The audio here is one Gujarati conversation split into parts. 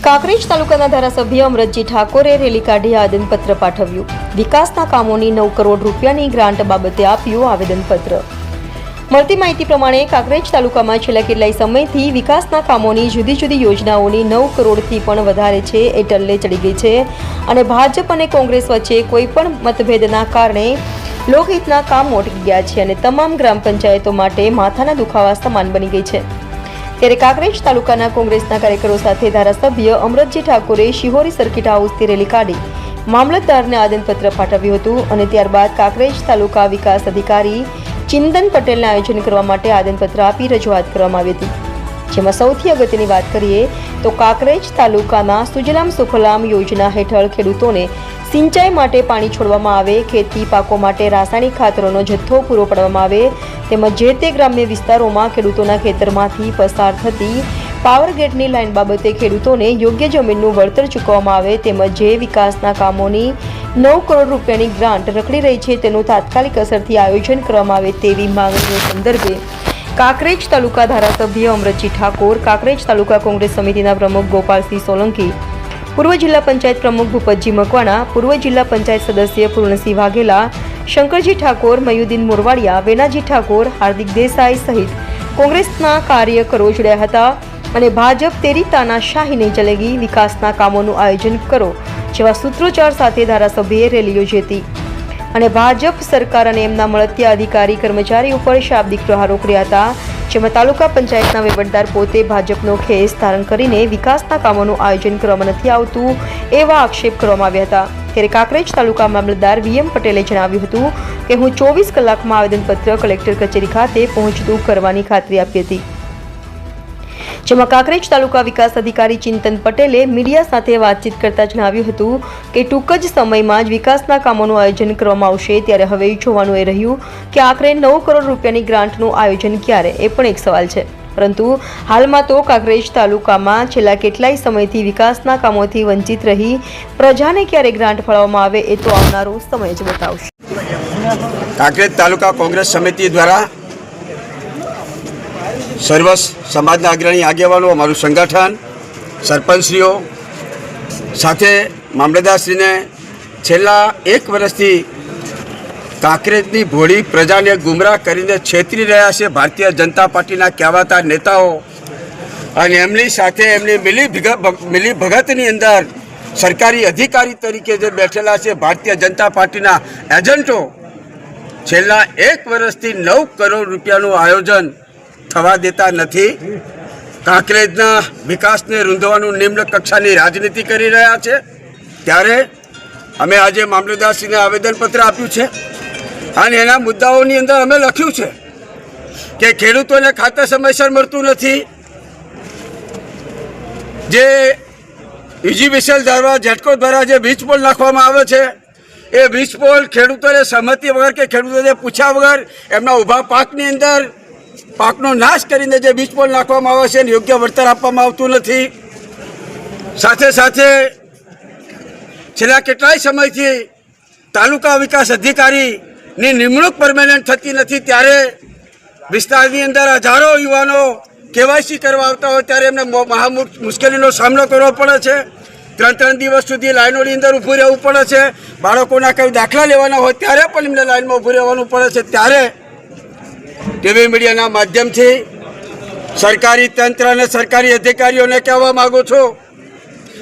કાંકરેજ તાલુકાના ધારાસભ્ય અમરતજી ઠાકોરે રેલી કાઢી આવેદનપત્ર પાઠવ્યું. વિકાસના કામોની 9 કરોડ રૂપિયાની ગ્રાન્ટ બાબતે આપ્યું આવેદનપત્ર. મળતી માહિતી પ્રમાણે કાંકરેજ તાલુકામાં છેલ્લા કેટલાય સમયથી વિકાસના કામોની જુદી જુદી યોજનાઓની 9 કરોડથી પણ વધારે છે એ ટલ્લે ચડી ગઈ છે અને ભાજપ અને કોંગ્રેસ વચ્ચે કોઈ પણ મતભેદના કારણે લોકહિતના કામો અટકી ગયા છે અને તમામ ગ્રામ પંચાયતો માટે માથાના દુખાવા સમાન બની ગઈ છે. ત્યારે કાંકરેજ તાલુકાના કોંગ્રેસના કાર્યકરો સાથે ધારાસભ્ય અમરતજી ઠાકોરે શિહોરી સર્કિટ હાઉસથી રેલી કાઢી મામલતદારને આવેદનપત્ર પાઠવ્યું હતું અને ત્યારબાદ કાંકરેજ તાલુકા વિકાસ અધિકારી ચિંતન પટેલને આયોજન કરવા માટે આવેદનપત્ર આપી રજૂઆત કરવામાં આવી હતી. જેમાં સૌથી અગત્યની વાત કરીએ તો કાંકરેજ તાલુકાના સુજલામ સુફલામ યોજના હેઠળ ખેડૂતોને સિંચાઈ માટે પાણી છોડવામાં આવે, ખેતી પાકો માટે રાસાયણિક ખાતરોનો જથ્થો પૂરો પાડવામાં આવે, તેમજ જે તે ગ્રામ્ય વિસ્તારોમાં ખેડૂતોના ખેતરમાંથી પસાર થતી પાવર ગેટની લાઇન બાબતે ખેડૂતોને યોગ્ય જમીનનું વળતર ચૂકવવામાં આવે, તેમજ જે વિકાસના કામોની 9 કરોડ રૂપિયાની ગ્રાન્ટ રખડી રહી છે તેનું તાત્કાલિક અસરથી આયોજન કરવામાં આવે તેવી માંગણીઓ સંદર્ભે કાંકરેજ તાલુકા ધારાસભ્ય અમરતજી ઠાકોર, કાંકરેજ તાલુકા કોંગ્રેસ સમિતિના પ્રમુખ ગોપાલસિંહ સોલંકી, પૂર્વ જિલ્લા પંચાયત પ્રમુખ ભૂપતજી મકવાણા, પૂર્વ જિલ્લા પંચાયત સદસ્ય પૂર્ણસિંહ વાઘેલા, શંકરજી ઠાકોર, મયુદ્દીન મોરવાડિયા, વેનાજી ઠાકોર, હાર્દિક દેસાઈ સહિત કોંગ્રેસના કાર્યકરો જોડાયા હતા અને ભાજપ તેરી તાનાશાહી નહીં ચલેગી, વિકાસના કામોનું આયોજન કરો જેવા સૂત્રોચ્ચાર સાથે ધારાસભ્યએ રેલી યોજી હતી અને ભાજપ સરકાર અને એમના મળતિયા અધિકારી કર્મચારી ઉપર શાબ્દિક પ્રહારો કર્યા હતા. જેમાં તાલુકા પંચાયતના વહીવટદાર પોતે ભાજપનો ખેસ ધારણ કરીને વિકાસના કામોનું આયોજન કરવામાં નથી આવતું એવા આક્ષેપ કરવામાં આવ્યા હતા. ત્યારે કાંકરેજ તાલુકા મામલતદાર વીએમ પટેલે જણાવ્યું હતું કે હું 24 કલાકમાં આવેદનપત્ર કલેક્ટર કચેરી ખાતે પહોંચતું કરવાની ખાતરી આપી હતી. જેમાં કાંકરેજ તાલુકા વિકાસ અધિકારી ચિંતન પટેલે મીડિયા સાથે વાતચીત કરતા જણાવ્યું હતું કે ટૂંક જ સમયમાં જ વિકાસના કામોનું આયોજન કરવામાં આવશે. ત્યારે હવે જોવાનું એ રહ્યું કે આખરે 9 કરોડ રૂપિયાની ગ્રાન્ટનું આયોજન ક્યારે, એ પણ એક સવાલ છે. પરંતુ હાલમાં તો કાંકરેજ તાલુકામાં છેલ્લા કેટલાય સમયથી વિકાસના કામોથી વંચિત રહી પ્રજાને ક્યારે ગ્રાન્ટ ફાળવવામાં આવે એ તો આવનારો સમય જ બતાવશે. કાંકરેજ તાલુકા કોંગ્રેસ સમિતિ દ્વારા સર્વ સમાજના અગ્રણી આગેવાનો, અમારું સંગઠન, સરપંચશ્રીઓ સાથે મામલતદારશ્રીને છેલ્લા 1 વર્ષથી કાંકરેજની ભોળી પ્રજાને ગુમરાહ કરીને છેતરી રહ્યા છે ભારતીય જનતા પાર્ટીના કહેવાતા નેતાઓ અને એમની સાથે એમની મિલીભગતની અંદર સરકારી અધિકારી તરીકે જે બેઠેલા છે ભારતીય જનતા પાર્ટીના એજન્ટો છેલ્લા 1 વર્ષથી 9 કરોડ રૂપિયાનું આયોજન થવા દેતા નથી. કાંકરેજના વિકાસને રૂંધવાનું નિમ્ન કક્ષાની રાજનીતિ કરી રહ્યા છે. ત્યારે અમે આજે મામલતદારશ્રીને આવેદનપત્ર આપ્યું છે અને એના મુદ્દાઓની અંદર અમે લખ્યું છે કે ખેડૂતોને ખાતર સમયસર મળતું નથી, જે યુજીવીસીએલ દ્વારા જેટકો દ્વારા જે વીજ પોલ નાખવામાં આવે છે એ વીજ પોલ ખેડૂતોને સહમતિ વગર કે ખેડૂતોને પૂછ્યા વગર એમના ઊભા પાકની અંદર પાકનો નાશ કરીને જે વીજ પોલ નાખવામાં આવે છે એને યોગ્ય વળતર આપવામાં આવતું નથી. સાથે સાથે છેલ્લા કેટલાય સમયથી તાલુકા વિકાસ અધિકારીની નિમણૂક પરમેનન્ટ થતી નથી. ત્યારે વિસ્તારની અંદર હજારો યુવાનો કેવાયસી કરવા આવતા હોય ત્યારે એમને મહા મુશ્કેલીનો સામનો કરવો પડે છે. 3 દિવસ સુધી લાઈનોની અંદર ઊભું રહેવું પડે છે. બાળકોના કંઈ દાખલા લેવાના હોય ત્યારે પણ એમને લાઈનમાં ઊભું રહેવાનું પડે છે. ત્યારે ટીવી મીડિયાના માધ્યમથી સરકારી તંત્ર અને સરકારી અધિકારીઓને કહેવા માગું છું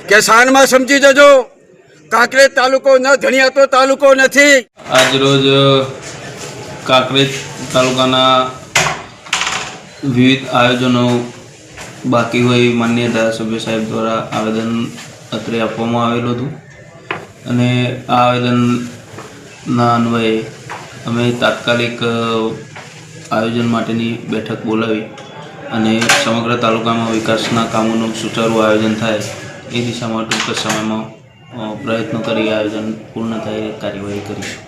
કે સાનમાં સમજી જજો, કાંકરેજ તાલુકો ન ધણિયાતો તાલુકો નથી. આજ રોજ કાંકરેજ તાલુકાના વિવિધ આયોજનો બાકી હોય માનનીય ધારાસભ્ય સાહેબ દ્વારા આવેદન અત્રે આપવામાં આવેલું હતું અને આ આવેદનના અન્વયે અમે તાત્કાલિક આયોજન માટેની બેઠક બોલાવી અને સમગ્ર તાલુકામાં વિકાસના કામોનું સુચારું આયોજન થાય એ દિશામાં ટૂંક સમયમાં પ્રયત્નો કરી આયોજન પૂર્ણ થાય એ કાર્યવાહી કરીશું.